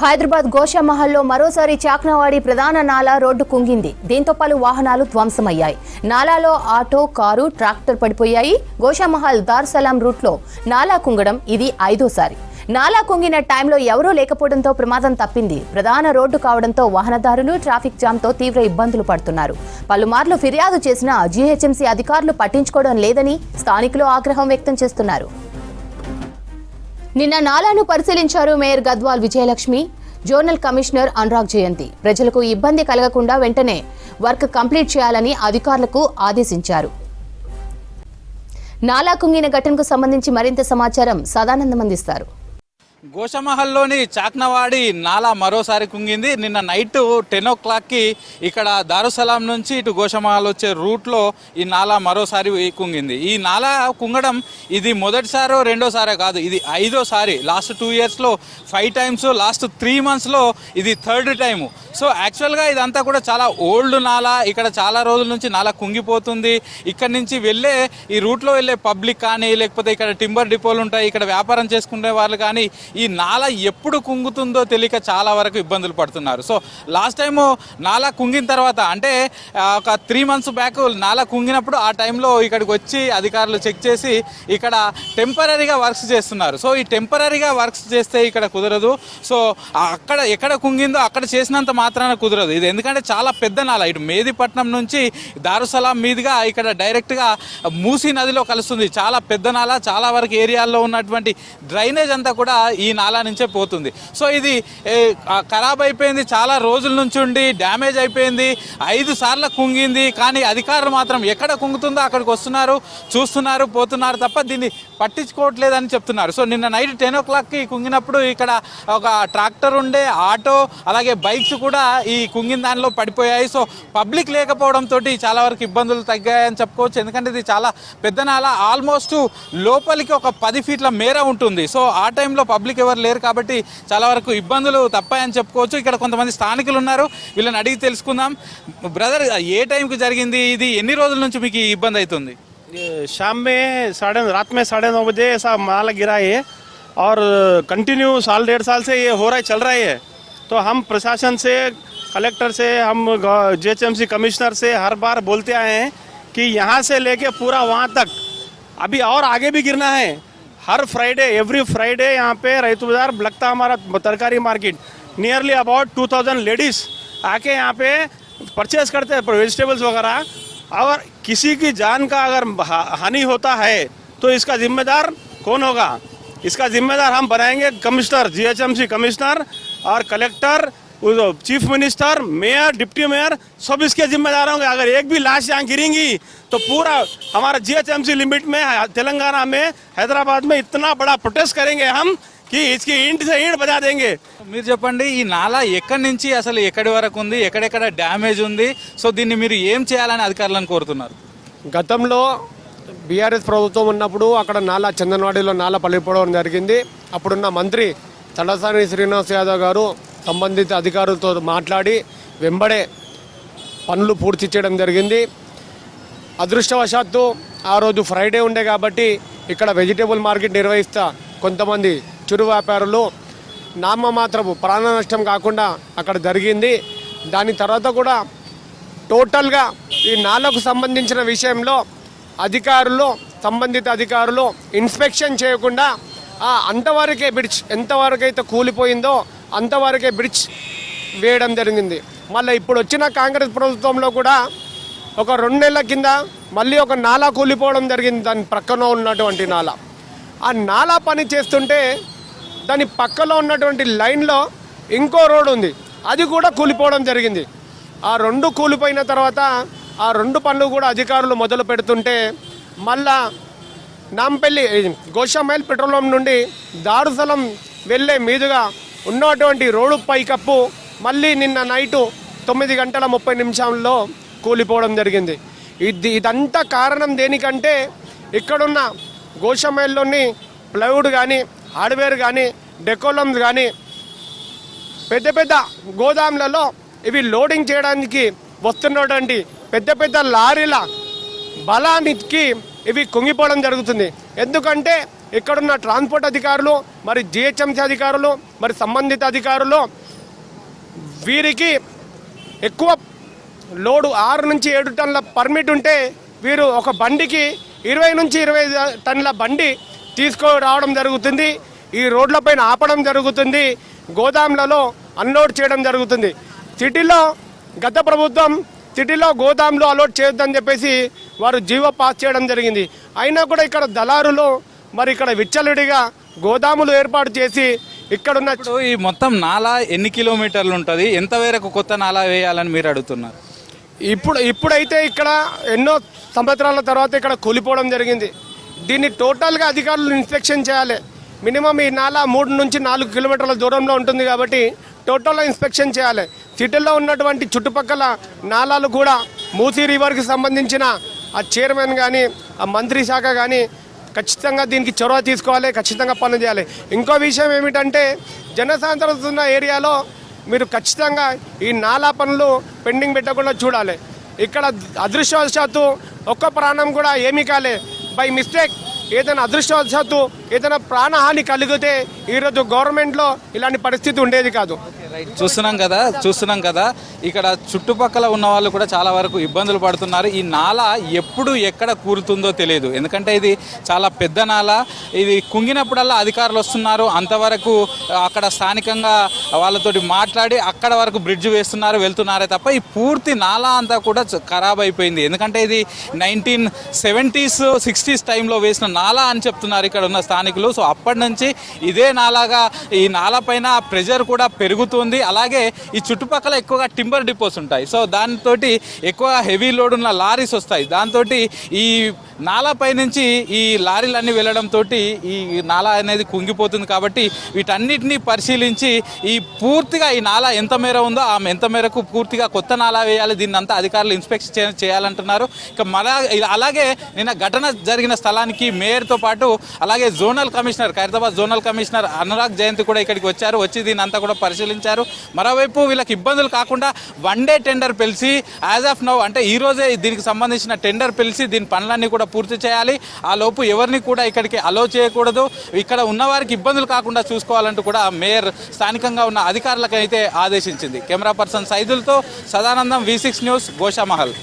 హైదరాబాద్ గోషామహల్లో మరోసారి చాక్నవాడి ప్రధాన నాలా రోడ్డు కుంగింది. దీంతో పలు వాహనాలు ధ్వంసమయ్యాయి. నాలాలో ఆటో, కారు, ట్రాక్టర్ పడిపోయాయి. గోషామహల్ దార్సలాం రూట్లో నాలా కుంగడం ఇది 5వ సారి. నాలా కుంగిన టైంలో ఎవరూ లేకపోవడంతో ప్రమాదం తప్పింది. ప్రధాన రోడ్డు కావడంతో వాహనదారులు ట్రాఫిక్ జామ్తో తీవ్ర ఇబ్బందులు పడుతున్నారు. పలుమార్లు ఫిర్యాదు చేసినా జీహెచ్ఎంసీ అధికారులు పట్టించుకోవడం లేదని స్థానికులు ఆగ్రహం వ్యక్తం చేస్తున్నారు. నిన్న నాలాను పరిశీలించారు mayor Gadwal Vijayalakshmi, zonal commissioner Anurag Jayanthi. ప్రజలకు ఇబ్బంది కలగకుండా వెంటనే వర్క్ కంప్లీట్ చేయాలని అధికారులకు ఆదేశించారు. నాలా కుంగిన ఘటనకు సంబంధించి మరింత సమాచారం సదానందం అందిస్తారు. గోషామహల్లోని చాక్నవాడి నాలా మరోసారి కుంగింది. నిన్న నైట్ 10 o'clockకి ఇక్కడ దారుసలాం నుంచి ఇటు గోషామహల్ వచ్చే రూట్లో ఈ నాలా మరోసారి కుంగింది. ఈ నాలా కుంగడం ఇది మొదటిసారో రెండోసారో కాదు, ఇది 5వ సారి. లాస్ట్ 2 yearsలో 5 times, లాస్ట్ 3 monthsలో ఇది 3rd time. సో యాక్చువల్గా ఇదంతా కూడా చాలా ఓల్డ్ నాలా. ఇక్కడ చాలా రోజుల నుంచి నాలా కుంగిపోతుంది. ఇక్కడ నుంచి ఈ రూట్లో వెళ్ళే పబ్లిక్ కానీ, లేకపోతే ఇక్కడ టింబర్ డిపోలు ఉంటాయి, ఇక్కడ వ్యాపారం చేసుకునే వాళ్ళు కానీ ఈ నాలా ఎప్పుడు కుంగుతుందో తెలియక చాలా వరకు ఇబ్బందులు పడుతున్నారు. సో లాస్ట్ టైము నాలా కుంగిన తర్వాత అంటే ఒక 3 months బ్యాక్ నాలా కుంగినప్పుడు ఆ టైంలో ఇక్కడికి వచ్చి అధికారులు చెక్ చేసి ఇక్కడ టెంపరీగా వర్క్స్ చేస్తున్నారు. సో ఈ టెంపరీగా వర్క్స్ చేస్తే ఇక్కడ కుదరదు. సో ఎక్కడ కుంగిందో అక్కడ చేసినంత మాత్రాన కుదరదు. ఇది ఎందుకంటే చాలా పెద్ద నాలా. ఇటు మేదిపట్నం నుంచి దారుసలాం మీదుగా ఇక్కడ డైరెక్ట్గా మూసీ నదిలో కలుస్తుంది. చాలా పెద్ద నాలా. చాలా వరకు ఏరియాల్లో ఉన్నటువంటి డ్రైనేజ్ అంతా కూడా ఈ నాలా నుంచే పోతుంది. సో ఇది ఖరాబ్ అయిపోయింది. చాలా రోజుల నుంచి ఉండి డ్యామేజ్ అయిపోయింది. 5 సార్లు కుంగింది. కానీ అధికారులు మాత్రం ఎక్కడ కుంగుతుందో అక్కడికి వస్తున్నారు, చూస్తున్నారు, పోతున్నారు తప్ప దీన్ని పట్టించుకోవట్లేదని చెప్తున్నారు. సో నిన్న నైట్ 10 o'clockకి కుంగినప్పుడు ఇక్కడ ఒక ట్రాక్టర్ ఉండే, ఆటో, అలాగే బైక్స్ కూడా ఈ కుంగిన దానిలో పడిపోయాయి. సో పబ్లిక్ లేకపోవడంతో చాలా వరకు ఇబ్బందులు తగ్గాయని చెప్పుకోవచ్చు. ఎందుకంటే ఇది చాలా పెద్ద నాలా. ఆల్మోస్ట్ లోపలికి ఒక 10 feet మేర ఉంటుంది. సో ఆ టైంలో పబ్లిక్ ఎవరు లేరు కాబట్టి చాలా వరకు ఇబ్బందులు తప్పాయని చెప్పుకోవచ్చు. ఇక్కడ కొంతమంది స్థానికులు ఉన్నారు, వీళ్ళని అడిగి తెలుసుకుందాం. బ్రదర్, ఏ టైంకి జరిగింది ఇది? ఎన్ని రోజుల నుంచి మీకు ఇబ్బంది అవుతుంది? शाम में रात में 9:30 बजे ऐसा माल गिरा है और कंटिन्यू 1.5 साल से ये हो रहा है, चल रहा है. तो हम प्रशासन से, कलेक्टर से, हम जीएचएमसी कमिश्नर से हर बार बोलते आए हैं कि यहाँ से लेके पूरा वहाँ तक अभी और आगे भी गिरना है. हर फ्राइडे, एवरी फ्राइडे यहाँ पे रैतू बाजार लगता हमारा तरकारी मार्केट. नियरली अबाउट 2000 लेडीज़ आके यहाँ पे परचेज करते हैं वेजिटेबल्स वगैरह. और किसी की जान का अगर हानि होता है तो इसका जिम्मेदार कौन होगा? इसका जिम्मेदार हम बनाएंगे कमिश्नर, जीएचएमसी कमिश्नर और collector, chief minister, mayor, deputy mayor, सब इसके जिम्मेदार होंगे. अगर एक भी लाश यहाँ गिरेंगी तो पूरा हमारा जीएचएमसी लिमिट में तेलंगाना में, हैदराबाद में इतना बड़ा प्रोटेस्ट करेंगे हम कि इसकी ईंट से ईंट बजा देंगे. మీరు చెప్పండి, ఈ నాలా ఎక్కడి నుంచి అసలు ఎక్కడి వరకు ఉంది, ఎక్కడెక్కడ డ్యామేజ్ ఉంది? సో దీన్ని మీరు ఏం చేయాలని అధికారులను కోరుతున్నారు? గతంలో బీఆర్ఎస్ ప్రభుత్వం ఉన్నప్పుడు అక్కడ నాలా, చందనవాడిలో నాలా పలిపోవడం జరిగింది. అప్పుడున్న మంత్రి తలసాని శ్రీనివాస్ యాదవ్ గారు సంబంధిత అధికారులతో మాట్లాడి వెంబడే పనులు పూర్తి చేయడం జరిగింది. అదృష్టవశాత్తు ఆ రోజు ఫ్రైడే ఉండే కాబట్టి ఇక్కడ వెజిటేబుల్ మార్కెట్ నిర్వహిస్తా కొంతమంది చిరు వ్యాపారులు నామమాత్రపు ప్రాణ నష్టం కాకుండా అక్కడ జరిగింది. దాని తర్వాత కూడా టోటల్గా ఈ నాలకు సంబంధించిన విషయంలో సంబంధిత అధికారులు ఇన్స్పెక్షన్ చేయకుండా అంతవరకే బ్రిడ్జ్, ఎంతవరకైతే కూలిపోయిందో అంతవరకే బ్రిడ్జ్ వేయడం జరిగింది. మళ్ళీ ఇప్పుడు వచ్చిన కాంగ్రెస్ ప్రభుత్వంలో కూడా ఒక 2 నెలల కింద మళ్ళీ ఒక నాలా కూలిపోవడం జరిగింది. దాని ప్రక్కన ఉన్నటువంటి నాలా, ఆ నాలా పని చేస్తుంటే దాని పక్కలో ఉన్నటువంటి లైన్లో ఇంకో రోడ్ ఉంది, అది కూడా కూలిపోవడం జరిగింది. ఆ 2 కూలిపోయిన తర్వాత ఆ 2 పనులు కూడా అధికారులు మొదలు పెడుతుంటే మళ్ళా నాంపల్లి గోషామహల్ పెట్రోలియం నుండి దారుసలం వెళ్ళే మీదుగా ఉన్నటువంటి రోడ్డు పైకప్పు మళ్ళీ నిన్న నైటు 9:30 కూలిపోవడం జరిగింది. ఇదంతా కారణం దేనికంటే ఇక్కడున్న గోషామహల్లోని ప్లైవుడ్ కానీ, హార్డ్వేర్ కానీ, డెకోలమ్స్ కానీ పెద్ద పెద్ద గోదాములలో ఇవి లోడింగ్ చేయడానికి వస్తున్నటువంటి పెద్ద పెద్ద లారీల బలానికి ఇవి కుంగిపోవడం జరుగుతుంది. ఎందుకంటే ఇక్కడున్న ట్రాన్స్పోర్ట్ అధికారులు, మరి జిహెచ్ఎంసీ అధికారులు, మరి సంబంధిత అధికారులు వీరికి ఎక్కువ లోడు 6 నుంచి 7 టన్నుల పర్మిట్ ఉంటే వీరు ఒక బండికి 20 నుంచి 25 టన్నుల బండి తీసుకురావడం జరుగుతుంది. ఈ రోడ్లపైన ఆపడం జరుగుతుంది, గోదాంలలో అన్లోడ్ చేయడం జరుగుతుంది. సిటీలో గత ప్రభుత్వం సిటీలో గోదాంలు అలోడ్ చేయొద్దని చెప్పేసి వారు జీవో పాస్ చేయడం జరిగింది. అయినా కూడా ఇక్కడ దళారులు మరి ఇక్కడ విచ్చలవిడిగా గోదాములు ఏర్పాటు చేసి ఇక్కడున్న ఇప్పుడు ఈ మొత్తం నాలా ఎన్ని కిలోమీటర్లు ఉంటుంది, ఎంత వరకు కొత్త నాలా వేయాలని మీరు అడుగుతున్నారు? ఇప్పుడైతే ఇక్కడ ఎన్నో సంవత్సరాల తర్వాత ఇక్కడ కూలిపోవడం జరిగింది. దీన్ని టోటల్గా అధికారులు ఇన్స్పెక్షన్ చేయాలి. మినిమం ఈ నాలా 3 నుంచి 4 కిలోమీటర్ల దూరంలో ఉంటుంది కాబట్టి టోటల్గా ఇన్స్పెక్షన్ చేయాలి. సిటీలో ఉన్నటువంటి చుట్టుపక్కల నాలాలు కూడా మూసీ రివర్కి సంబంధించిన ఆ చైర్మన్ కానీ ఆ మంత్రి శాఖ కానీ ఖచ్చితంగా దీనికి చొరవ తీసుకోవాలి, ఖచ్చితంగా పనులు చేయాలి. ఇంకో విషయం ఏమిటంటే జనసాంద్రత ఉన్న ఏరియాలో మీరు ఖచ్చితంగా ఈ నాలా పనులు పెండింగ్ పెట్టకుండా చూడాలి. ఇక్కడ అదృష్టవశాత్తు ఒక్క ప్రాణం కూడా ఏమీ కాలే. బై మిస్టేక్ ఏదైనా అదృష్టవశాత్తు ఏదైనా ప్రాణహాని కలిగితే ఈరోజు గవర్నమెంట్లో ఇలాంటి పరిస్థితి ఉండేది కాదు. చూస్తున్నాం కదా ఇక్కడ చుట్టుపక్కల ఉన్న వాళ్ళు కూడా చాలా వరకు ఇబ్బందులు పడుతున్నారు. ఈ నాల ఎప్పుడు ఎక్కడ కూరుతుందో తెలియదు, ఎందుకంటే ఇది చాలా పెద్ద నాల. ఇది కుంగినప్పుడల్లా అధికారులు వస్తున్నారు, అంతవరకు అక్కడ స్థానికంగా వాళ్ళతోటి మాట్లాడి అక్కడ వరకు బ్రిడ్జ్ వేస్తున్నారు, వెళ్తున్నారే తప్ప ఈ పూర్తి నాల అంతా కూడా ఖరాబ్ అయిపోయింది. ఎందుకంటే ఇది 1970s 60s టైంలో వేసిన నాలా అని చెప్తున్నారు ఇక్కడ ఉన్న స్థానికులు. సో అప్పటి నుంచి ఇదే నాలాగా ఈ నాల పైన ప్రెజర్ కూడా పెరుగుతుంది. అలాగే ఈ చుట్టుపక్కల ఎక్కువగా టింబర్ డిపోస్ ఉంటాయి. సో దాంతో ఎక్కువ హెవీ లోడ్ ఉన్న లారీస్ వస్తాయి. దాంతో ఈ నాలాపై నుంచి ఈ లారీలన్నీ వెళ్ళడంతో ఈ నాలా అనేది కుంగిపోతుంది. కాబట్టి వీటన్నిటినీ పరిశీలించి ఈ పూర్తిగా ఈ నాలా ఎంత మేర ఉందో ఆ ఎంత మేరకు పూర్తిగా కొత్త నాలా వేయాలి. దీన్ని అంతా అధికారులు ఇన్స్పెక్షన్ చేయాలంటున్నారు. ఇక అలాగే నిన్న ఘటన జరిగిన స్థలానికి మేయర్తో పాటు అలాగే zonal commissioner Khairatabad zonal commissioner Anurag Jayanthi కూడా ఇక్కడికి వచ్చి దీన్ని అంతా కూడా పరిశీలించారు. మరోవైపు వీళ్ళకి ఇబ్బందులు కాకుండా 1 డే టెండర్ పిలిచి యాజ్ ఆఫ్ నౌ అంటే ఈ రోజే దీనికి సంబంధించిన టెండర్ పిలిచి దీని పనులన్నీ కూడా పూర్తి చేయాలి. ఆ లోపు ఎవరిని కూడా ఇక్కడికి అలో చేయకూడదు, ఇక్కడ ఉన్న వారికి ఇబ్బందులు కాకుండా చూసుకోవాలంటూ కూడా మేయర్ స్థానికంగా ఉన్న అధికారులకు అయితే ఆదేశించింది. కెమెరా పర్సన్ సైదులతో సదానందం, V6 న్యూస్, గోషామహల్.